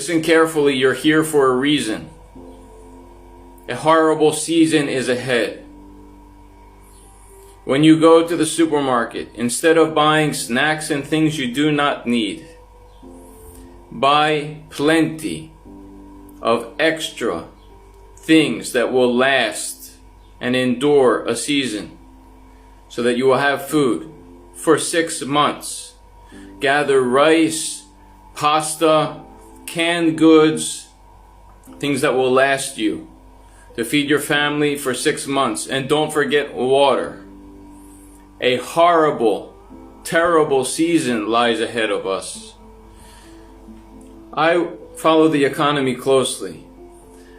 Listen carefully, you're here for a reason. A horrible season is ahead. When you go to the supermarket, instead of buying snacks and things you do not need, buy plenty of extra things that will last and endure a season, so that you will have food for 6 months. Gather rice, pasta, canned goods, things that will last you to feed your family for 6 months. And don't forget water. A horrible, terrible season lies ahead of us. I follow the economy closely,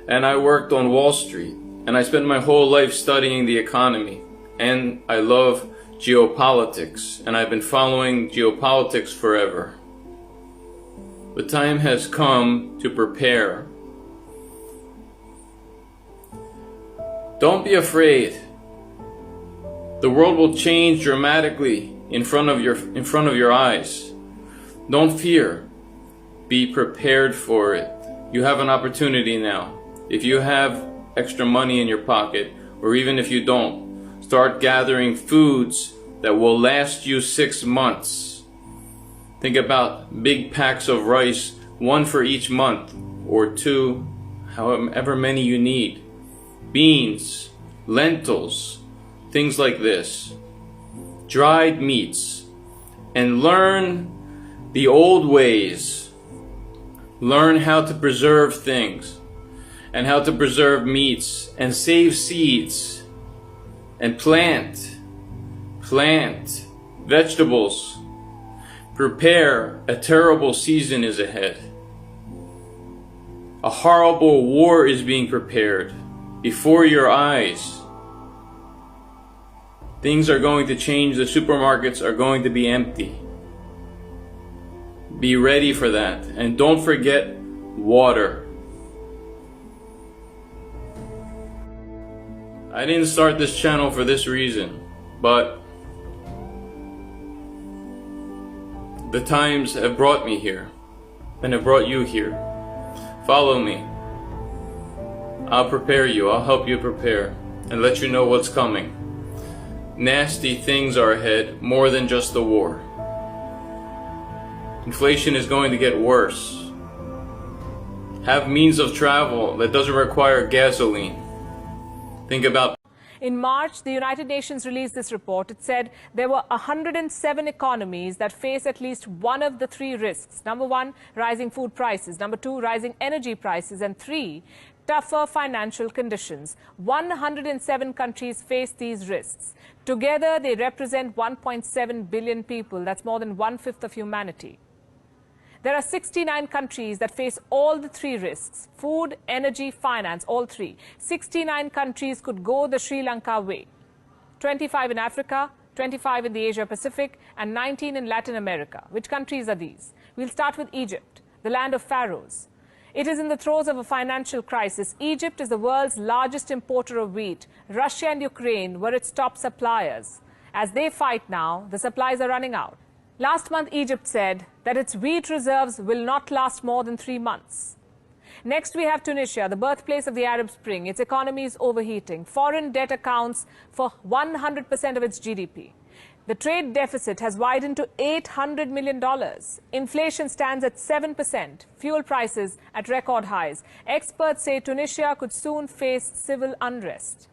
and I worked on Wall Street, and I spent my whole life studying the economy, and I love geopolitics, and I've been following geopolitics forever. The time has come to prepare. Don't be afraid. The world will change dramatically in front of your eyes. Don't fear. Be prepared for it. You have an opportunity now. If you have extra money in your pocket, or even if you don't, start gathering foods that will last you 6 months. Think about big packs of rice, 1 for each month, or 2, however many you need. Beans, lentils, things like this. Dried meats. And learn the old ways. Learn how to preserve things, and how to preserve meats, and save seeds, and plant vegetables. Prepare. A terrible season is ahead. A horrible war is being prepared before your eyes. Things are going to change. The supermarkets are going to be empty. Be ready for that. And don't forget water. I didn't start this channel for this reason, but the times have brought me here, and have brought you here. Follow me. I'll prepare you. I'll help you prepare, and let you know what's coming. Nasty things are ahead, more than just the war. Inflation is going to get worse. Have means of travel that doesn't require gasoline. Think about. In March, the United Nations released this report. It said there were 107 economies that face at least one of the 3 risks. Number 1, rising food prices. Number 2, rising energy prices. And 3, tougher financial conditions. 107 countries face these risks. Together, they represent 1.7 billion people. That's more than 1/5 of humanity. There are 69 countries that face all the 3 risks: food, energy, finance, all 3. 69 countries could go the Sri Lanka way. 25 in Africa, 25 in the Asia Pacific, and 19 in Latin America. Which countries are these? We'll start with Egypt, the land of pharaohs. It is in the throes of a financial crisis. Egypt is the world's largest importer of wheat. Russia and Ukraine were its top suppliers. As they fight now, the supplies are running out. Last month, Egypt said that its wheat reserves will not last more than 3 months. Next, we have Tunisia, the birthplace of the Arab Spring. Its economy is overheating. Foreign debt accounts for 100% of its GDP. The trade deficit has widened to $800 million. Inflation stands at 7%. Fuel prices at record highs. Experts say Tunisia could soon face civil unrest.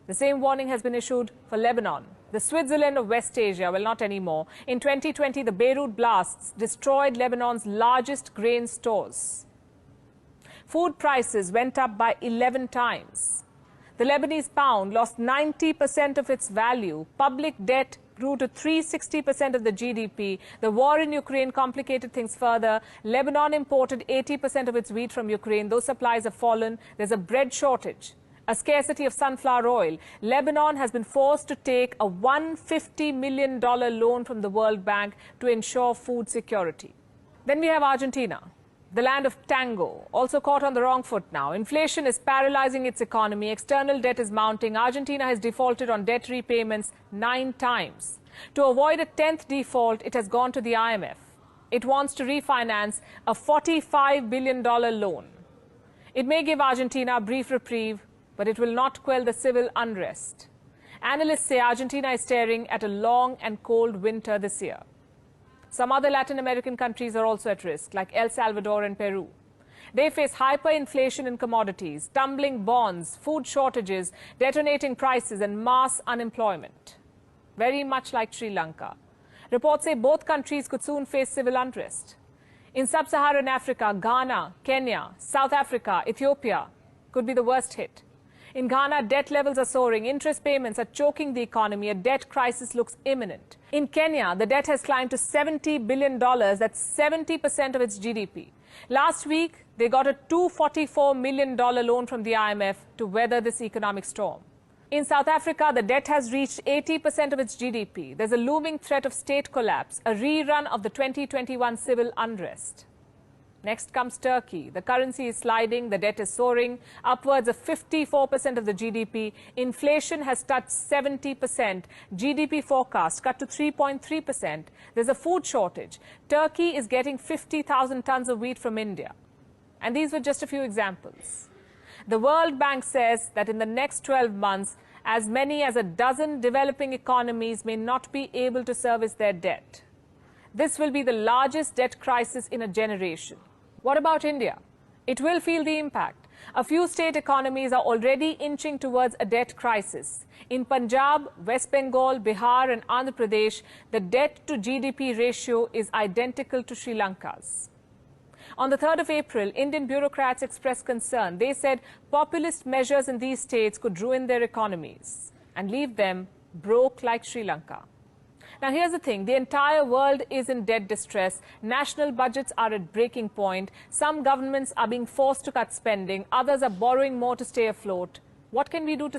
The same warning has been issued for Lebanon, the Switzerland of West Asia. Well, not anymore. In 2020, the Beirut blasts destroyed Lebanon's largest grain stores. Food prices went up by 11 times. The Lebanese pound lost 90% of its value. Public debt grew to 360% of the GDP. The war in Ukraine complicated things further. Lebanon imported 80% of its wheat from Ukraine. Those supplies have fallen. There's a bread shortage, a scarcity of sunflower oil. Lebanon has been forced to take a $150 million loan from the World Bank to ensure food security. Then we have Argentina, the land of tango, also caught on the wrong foot now. Inflation is paralyzing its economy. External debt is mounting. Argentina has defaulted on debt repayments 9 times. To avoid a 10th default, it has gone to the IMF. it wants to refinance a $45 billion loan. It may give Argentina a brief reprieve, but it will not quell the civil unrest. Analysts say Argentina is staring at a long and cold winter this year. Some other Latin American countries are also at risk, like El Salvador and Peru. They face hyperinflation in commodities, tumbling bonds, food shortages, detonating prices, and mass unemployment. Very much like Sri Lanka. Reports say both countries could soon face civil unrest. In sub-Saharan Africa, Ghana, Kenya, South Africa, Ethiopia could be the worst hit. In Ghana, debt levels are soaring, interest payments are choking the economy, a debt crisis looks imminent. In Kenya, the debt has climbed to $70 billion, that's 70% of its GDP. Last week, they got a $244 million loan from the IMF to weather this economic storm. In South Africa, the debt has reached 80% of its GDP. There's a looming threat of state collapse, a rerun of the 2021 civil unrest. Next comes Turkey. The currency is sliding, the debt is soaring, upwards of 54% of the GDP. Inflation has touched 70%. GDP forecast cut to 3.3%. There's a food shortage. Turkey is getting 50,000 tons of wheat from India. And these were just a few examples. The World Bank says that in the next 12 months, as many as a dozen developing economies may not be able to service their debt. This will be the largest debt crisis in a generation. What about India? It will feel the impact. A few state economies are already inching towards a debt crisis. In Punjab, West Bengal, Bihar and Andhra Pradesh, the debt to GDP ratio is identical to Sri Lanka's. On the 3rd of April, Indian bureaucrats expressed concern. They said populist measures in these states could ruin their economies and leave them broke like Sri Lanka. Now, here's the thing. The entire world is in debt distress. National budgets are at breaking point. Some governments are being forced to cut spending. Others are borrowing more to stay afloat. What can we do to